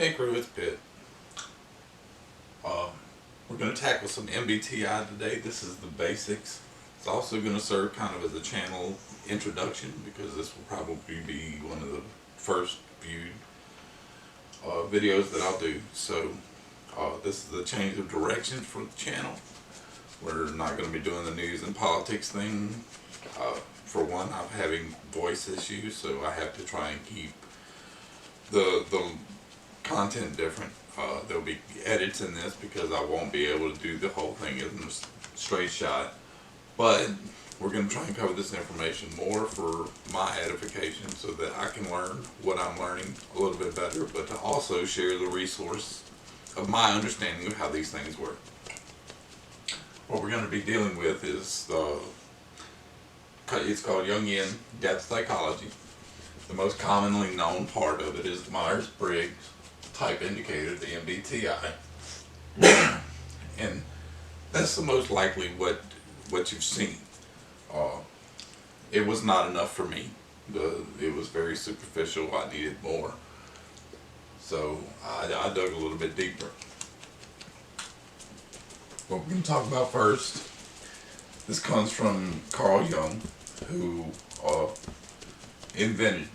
Hey crew, it's Pitt. Uh, we're going to tackle some MBTI today. This is the basics. It's also going to serve kind of as a channel introduction because this will probably be one of the first viewed videos that I'll do. So this is a change of direction for the channel. We're not going to be doing the news and politics thing. For one, I'm having voice issues, so I have to try and keep the content different. There'll be edits in this because I won't be able to do the whole thing in a straight shot. But we're going to try and cover this information more for my edification so that I can learn what I'm learning a little bit better, but to also share the resource of my understanding of how these things work. What we're going to be dealing with is it's called Jungian depth psychology. The most commonly known part of it is the Myers-Briggs type indicator, the MBTI, and that's the most likely what you've seen. It was not enough for me. It was very superficial. I needed more, so I dug a little bit deeper. What we're going to talk about first, this comes from Carl Jung, who invented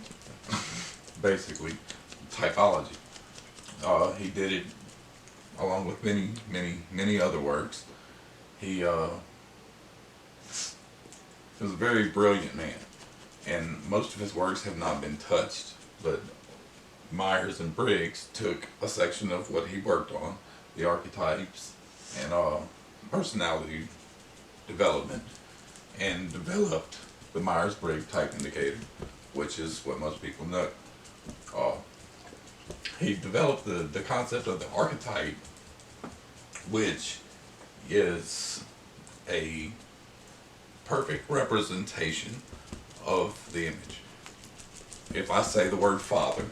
basically typology. He did it along with many other works. He was a very brilliant man, and most of his works have not been touched, but Myers and Briggs took a section of what he worked on, the archetypes and personality development, and developed the Myers-Briggs type indicator, which is what most people know. He developed the concept of the archetype, which is a perfect representation of the image. If I say the word father,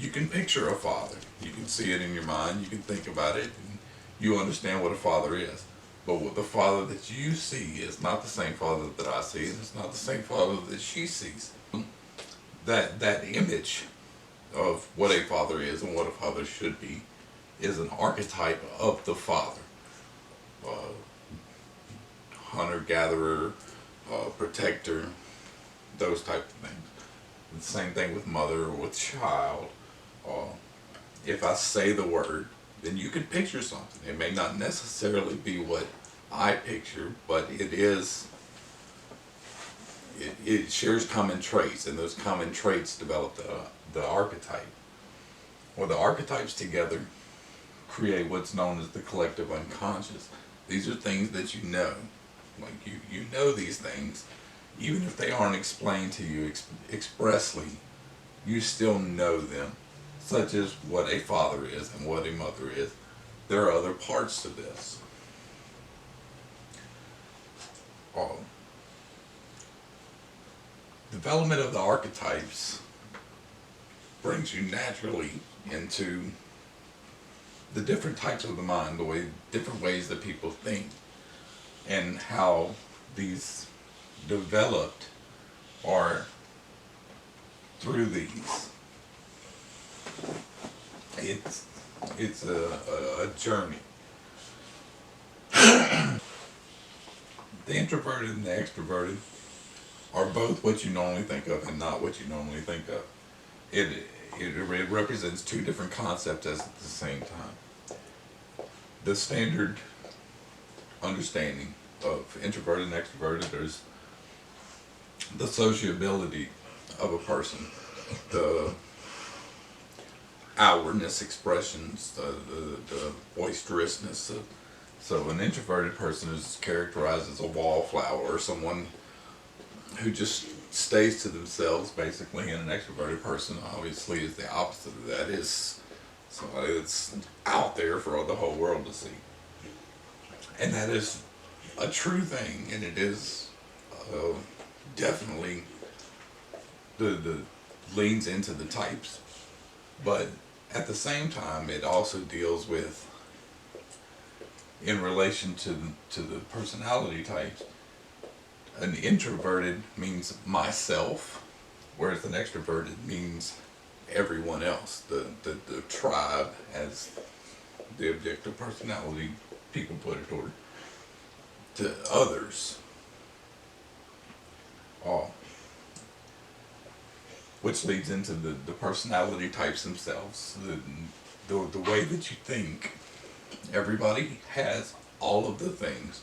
you can picture a father. You can see it in your mind, you can think about it, and you understand what a father is. But what the father that you see is not the same father that I see, and it's not the same father that she sees. That image of what a father is and what a father should be is an archetype of the father. Hunter-gatherer, protector, those type of things. The same thing with mother or with child. If I say the word, then you can picture something. It may not necessarily be what I picture, but it shares common traits, and those common traits develop the archetype. Well, the archetypes together create what's known as the collective unconscious. These are things that you know. Like you know these things, even if they aren't explained to you expressly, you still know them, such as what a father is and what a mother is. There are other parts to this. Development of the archetypes brings you naturally into the different types of the mind, different ways that people think, and how these developed are through these. It's a journey. The introverted and the extroverted are both what you normally think of and not what you normally think of. It represents two different concepts at the same time. The standard understanding of introverted and extroverted, there's the sociability of a person, the outwardness expressions, the boisterousness. So an introverted person is characterized as a wallflower, or someone who just stays to themselves basically, and an extroverted person obviously is the opposite of that. Is somebody that's out there for the whole world to see. And that is a true thing, and it is definitely the leans into the types, but at the same time it also deals with, in relation to the personality types, an introverted means myself, whereas an extroverted means everyone else. The tribe, as the objective personality people put it, toward to others. Oh, which leads into the personality types themselves. The way that you think. Everybody has all of the things,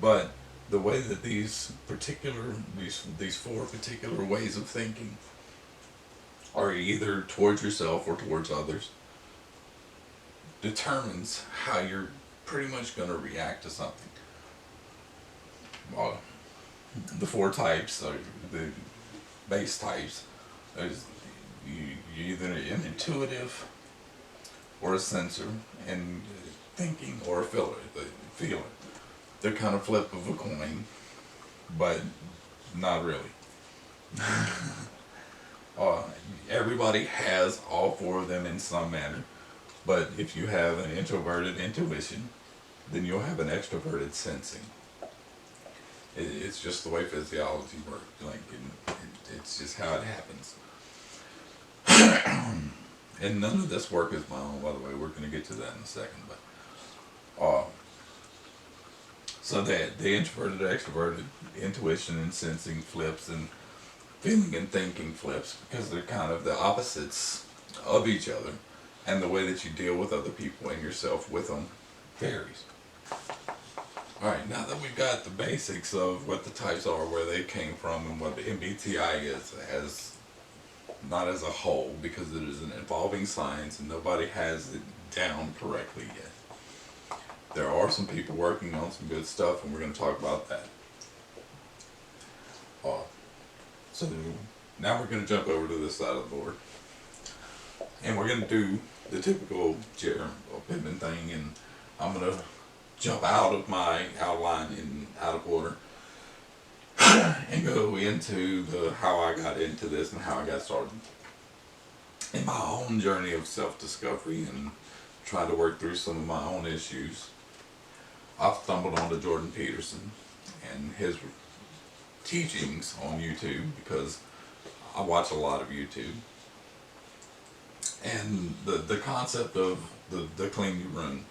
but the way that these four particular ways of thinking are either towards yourself or towards others determines how you're pretty much going to react to something. Well, the four types are the base types. There's you're either an intuitive or a sensor, and thinking or a feeler. They're kind of flip of a coin, but not really. uh, Everybody has all four of them in some manner, but if you have an introverted intuition, then you'll have an extroverted sensing. It's just the way physiology works. It's just how it happens. And none of this work is my own, by the way. We're going to get to that in a second. But so the introverted, extroverted, intuition and sensing flips, and feeling and thinking flips, because they're kind of the opposites of each other, and the way that you deal with other people and yourself with them varies. Alright, now that we've got the basics of what the types are, where they came from, and what the MBTI is, not as a whole, because it is an evolving science and nobody has it down correctly yet. There are some people working on some good stuff, and we're going to talk about that. So now we're going to jump over to this side of the board, and we're going to do the typical Jeremy Pittman thing, and I'm going to jump out of my outline in out of order and go into how I got into this and how I got started in my own journey of self-discovery and trying to work through some of my own issues. I've stumbled onto Jordan Peterson and his teachings on YouTube, because I watch a lot of YouTube, and the concept of the clean your room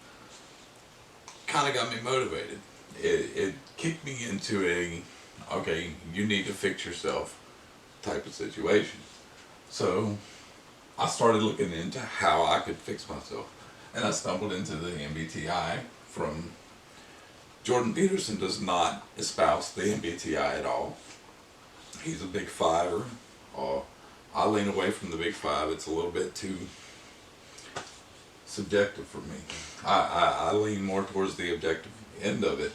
kind of got me motivated. It kicked me into okay, you need to fix yourself type of situation. So I started looking into how I could fix myself, and I stumbled into the MBTI from Jordan Peterson. Does not espouse the MBTI at all. He's a big fiver. I lean away from the big five. It's a little bit too subjective for me. I lean more towards the objective end of it,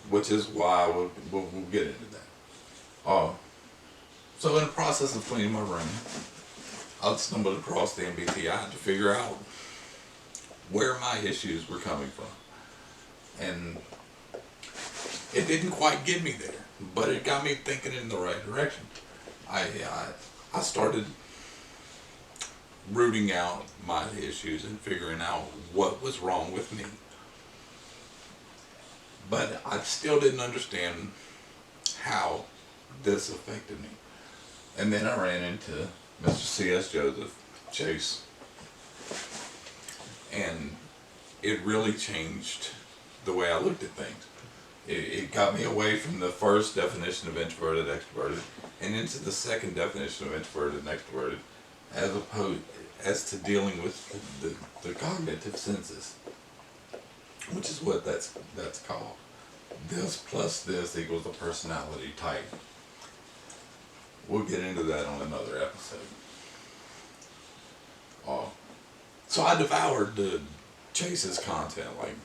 which is why we'll get into that. So in the process of cleaning my room, I stumbled across the MBTI to figure out where my issues were coming from. And it didn't quite get me there, but it got me thinking in the right direction. I started rooting out my issues and figuring out what was wrong with me. But I still didn't understand how this affected me. And then I ran into Mr. C.S. Joseph Chase, and it really changed the way I looked at things. It got me away from the first definition of introverted, extroverted, and into the second definition of introverted and extroverted, as to dealing with the cognitive senses, which is what that's called. This plus this equals a personality type. We'll get into that on another episode. So I devoured the Chase's content, like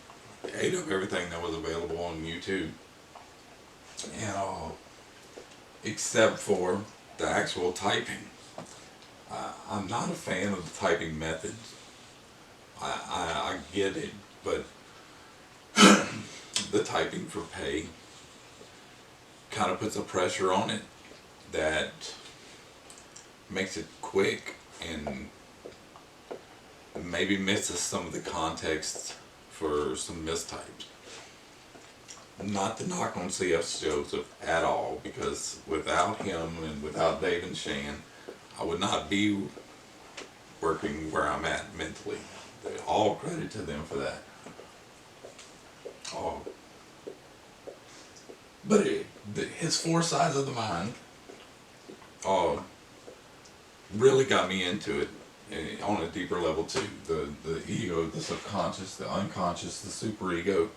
ate up everything that was available on YouTube, and except for the actual typing. I'm not a fan of the typing method. I get it, but the typing for pay kind of puts a pressure on it that makes it quick and maybe misses some of the context for some mistypes. Not to knock on C.S. Joseph at all, because without him and without Dave and Shan, I would not be working where I'm at mentally. All credit to them for that. Oh, but his four sides of the mind really got me into it on a deeper level too. The ego, the subconscious, the unconscious, the superego,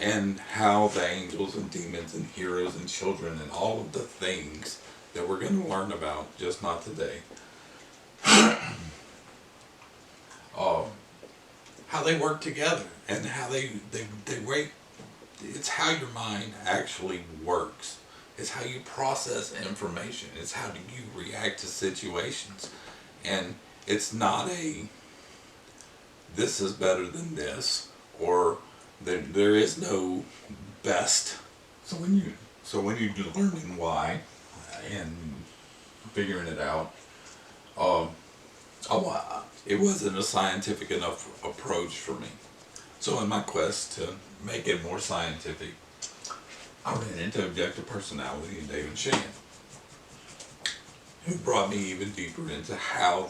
and how the angels and demons and heroes and children and all of the things that we're going to learn about, just not today. How they work together and how they wait. It's how your mind actually works. It's how you process information. It's how do you react to situations. And it's not a this is better than this, or there is no best. So when you're learning why and figuring it out, it wasn't a scientific enough approach for me. So in my quest to make it more scientific, I ran into objective personality and David Shan, who brought me even deeper into how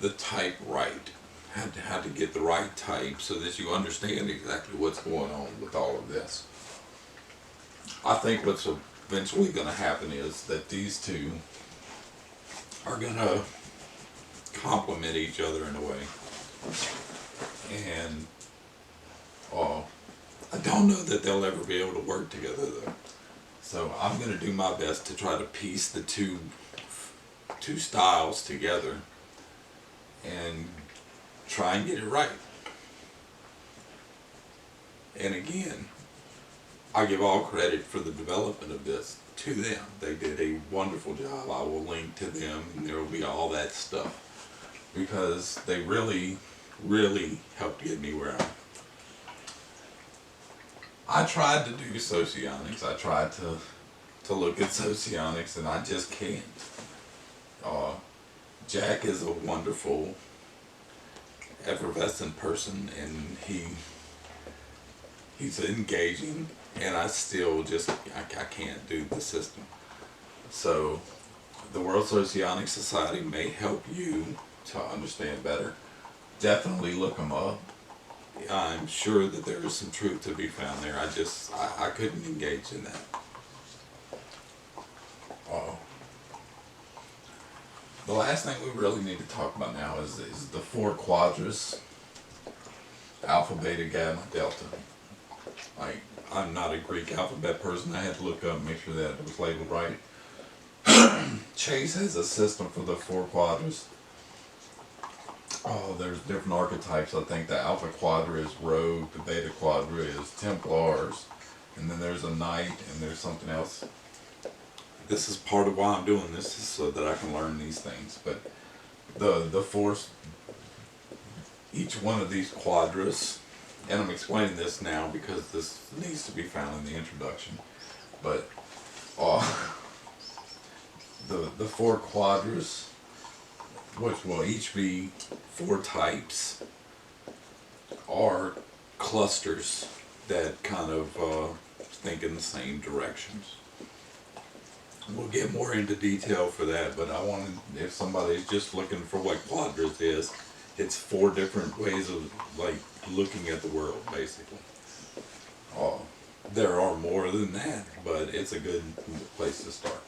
the type right, how to get the right type so that you understand exactly what's going on with all of this. I think what's eventually going to happen is that these two are going to complement each other in a way. And I don't know that they'll ever be able to work together though. So I'm going to do my best to try to piece the two styles together and try and get it right. And again, I give all credit for the development of this to them. They did a wonderful job. I will link to them and there will be all that stuff, because they really, really helped get me where I tried to do socionics. I tried to look at socionics and I just can't. Jack is a wonderful, effervescent person, and he's engaging, and I still just, I can't do the system. So the World Socionic Society may help you to understand better. Definitely look them up. I'm sure that there is some truth to be found there. I couldn't engage in that. The last thing we really need to talk about now is the four quadrants: alpha, beta, gamma, delta. Like, I'm not a Greek alphabet person. I had to look up and make sure that it was labeled right. Chase has a system for the four quadrants. There's different archetypes. I think the alpha quadra is rogue, the beta quadra is templars, and then there's a knight, and there's something else. This is part of why I'm doing this, is so that I can learn these things. But the force, each one of these quadras, and I'm explaining this now because this needs to be found in the introduction, but the four quadras, which will each be four types, are clusters that kind of think in the same directions. We'll get more into detail for that, but I wanted, if somebody's just looking for what quadrants is, it's four different ways of like looking at the world, basically. There are more than that, but it's a good place to start.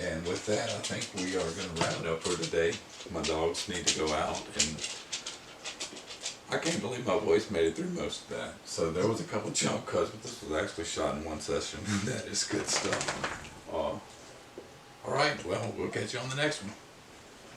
And with that, I think we are going to wrap it up for today. My dogs need to go out, and I can't believe my voice made it through most of that. So there was a couple jump cuts, but this was actually shot in one session. That is good stuff. Alright, well, we'll catch you on the next one.